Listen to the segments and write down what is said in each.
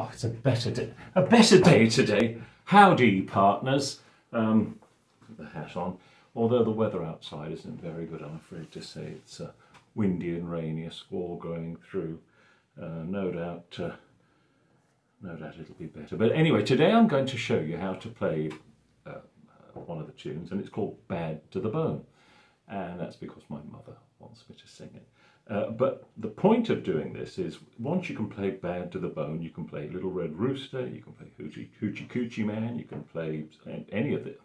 Oh, it's a better day today. Howdy, partners. Put the hat on. Although the weather outside isn't very good, I'm afraid to say. It's windy and rainy, a squall going through. No doubt it'll be better. But anyway, today I'm going to show you how to play one of the tunes, and it's called Bad to the Bone. And that's because my mother wants me to sing it. But the point of doing this is, once you can play Bad to the Bone, you can play Little Red Rooster, you can play Hoochie Coochie Man, you can play any of the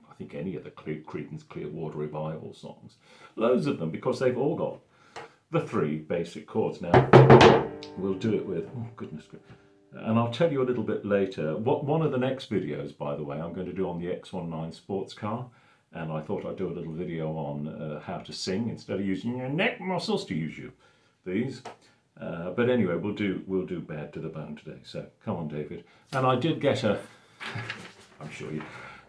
Creedence Clearwater Revival songs. Loads of them, because they've all got the three basic chords. Now, we'll do it with, oh goodness gracious. And I'll tell you a little bit later, one of the next videos, by the way, I'm going to do on the X19 sports car. And I thought I'd do a little video on how to sing instead of using your neck muscles to use these. But anyway, we'll do Bad to the Bone today. So come on, David. And I did get I'm sure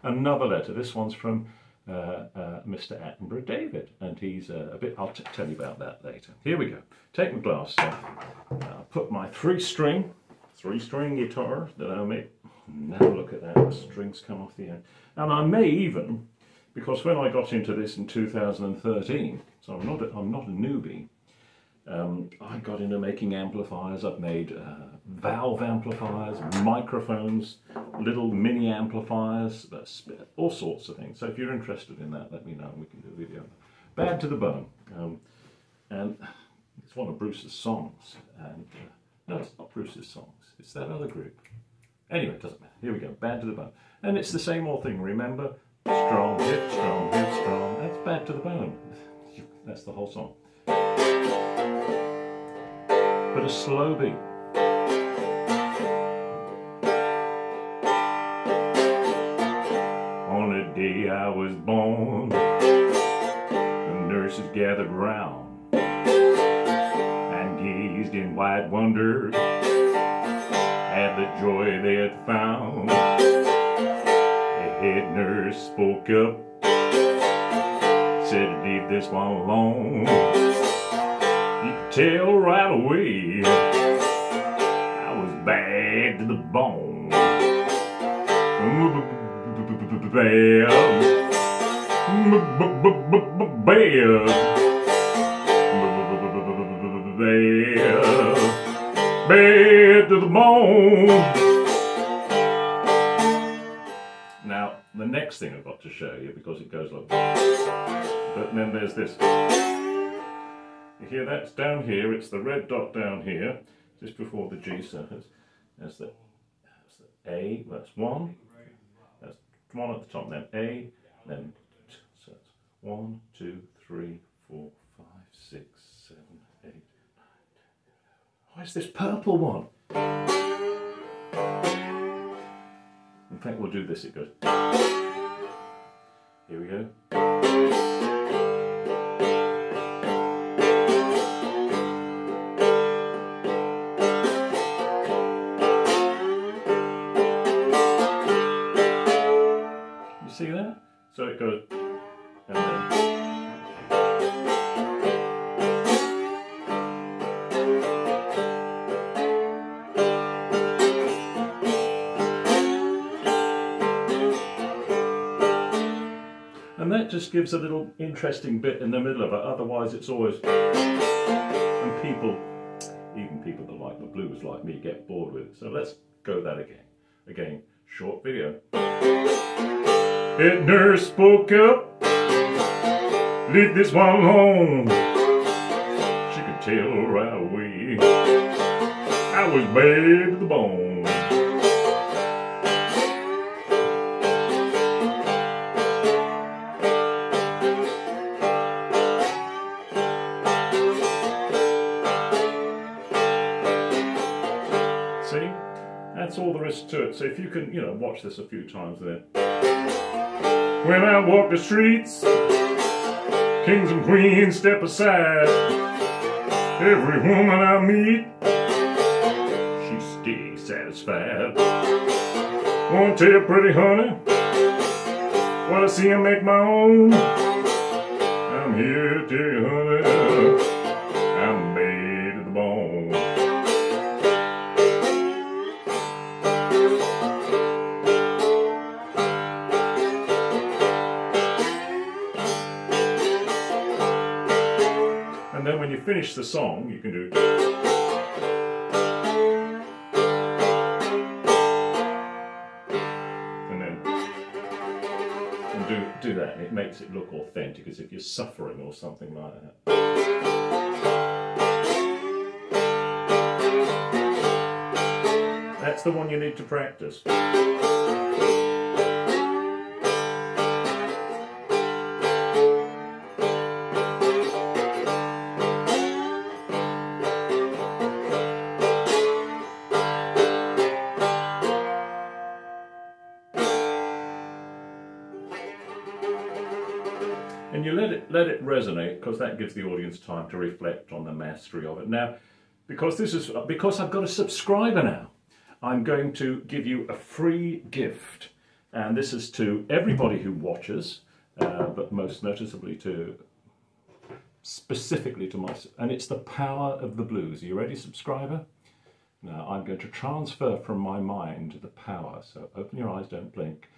another letter. This one's from Mr. Attenborough David, and he's a bit. I'll tell you about that later. Here we go. Take my glass. I'll put my three-string guitar that I made. Now look at that. The strings come off the end, and I may even. Because when I got into this in 2013, so I'm not a newbie, I got into making amplifiers. I've made valve amplifiers, microphones, little mini amplifiers, all sorts of things. So if you're interested in that, let me know and we can do a video. Bad to the Bone. And it's one of Bruce's songs. And no, it's not Bruce's songs. It's that other group. Anyway, it doesn't matter. Here we go. Bad to the Bone. And it's the same old thing, remember? Strong, hit strong, hit strong. That's Bad to the Bone. That's the whole song. But a slow beat. On the day I was born, the nurses gathered round and gazed in wide wonder at the joy they had found. Head nurse spoke up, said, leave this one alone. You could tell right away I was bad to the bone. Bad to the bone. Now, the next thing I've got to show you, because it goes like this, but then there's this. You hear that's down here, it's the red dot down here, just before the G, so that's the A, that's one, that's one at the top, then A, then, so it's 1, 2, 3, 4, 5, 6, 7, 8, 9, 10. Where's this purple one? In fact, we'll do this. It goes. Here we go. You see that? So it goes, and then. And that just gives a little interesting bit in the middle of it, otherwise it's always, and even people that like the blues like me get bored with it. So let's go that again. Again, short video. Head nurse spoke up, leave this one alone. She could tell right away I was bad to the bone. See? That's all there is to it. So if you can, watch this a few times then. When I walk the streets, kings and queens step aside. Every woman I meet, she stays satisfied. Won't tell pretty honey what I see and make my own. I'm here to tell you, honey, I'm bad to the bone. finish the song, you can do... And then... And do that, and it makes it look authentic, as if you're suffering or something like that. That's the one you need to practice. And you let it resonate, because that gives the audience time to reflect on the mastery of it. Now, because I've got a subscriber now, I'm going to give you a free gift, and this is to everybody who watches, but most noticeably specifically to myself, and it's the power of the blues. Are you ready, subscriber? Now I'm going to transfer from my mind the power, so open your eyes, don't blink.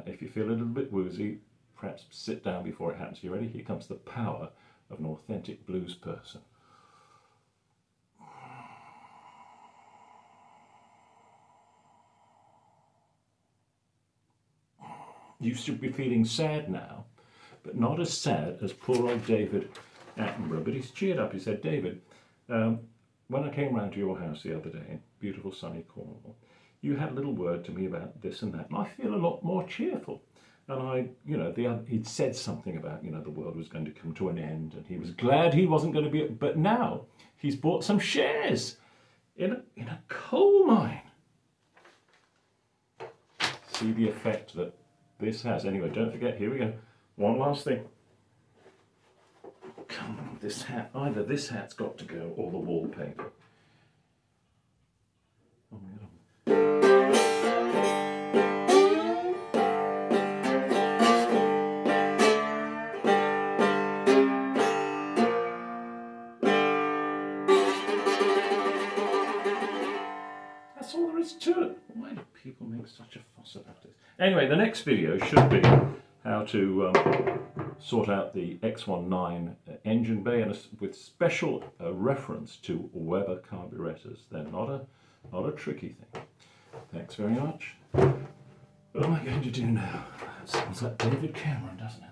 If you feel a little bit woozy, perhaps sit down before it happens. You ready? Here comes the power of an authentic blues person. You should be feeling sad now, but not as sad as poor old David Attenborough. But he's cheered up. He said, David, when I came round to your house the other day in beautiful sunny Cornwall, you had a little word to me about this and that, and I feel a lot more cheerful. And he'd said something about, the world was going to come to an end, and he was glad he wasn't going to be, but now he's bought some shares in a coal mine. See the effect that this has. Anyway, don't forget, here we go. One last thing. Come on, this hat. Either this hat's got to go or the wallpaper. Oh my God. That's all there is to it. Why do people make such a fuss about this? Anyway, the next video should be how to sort out the X19 engine bay, and with special reference to Weber carburetors. They're not a tricky thing. Thanks very much. What am I going to do now? That sounds like David Cameron, doesn't it?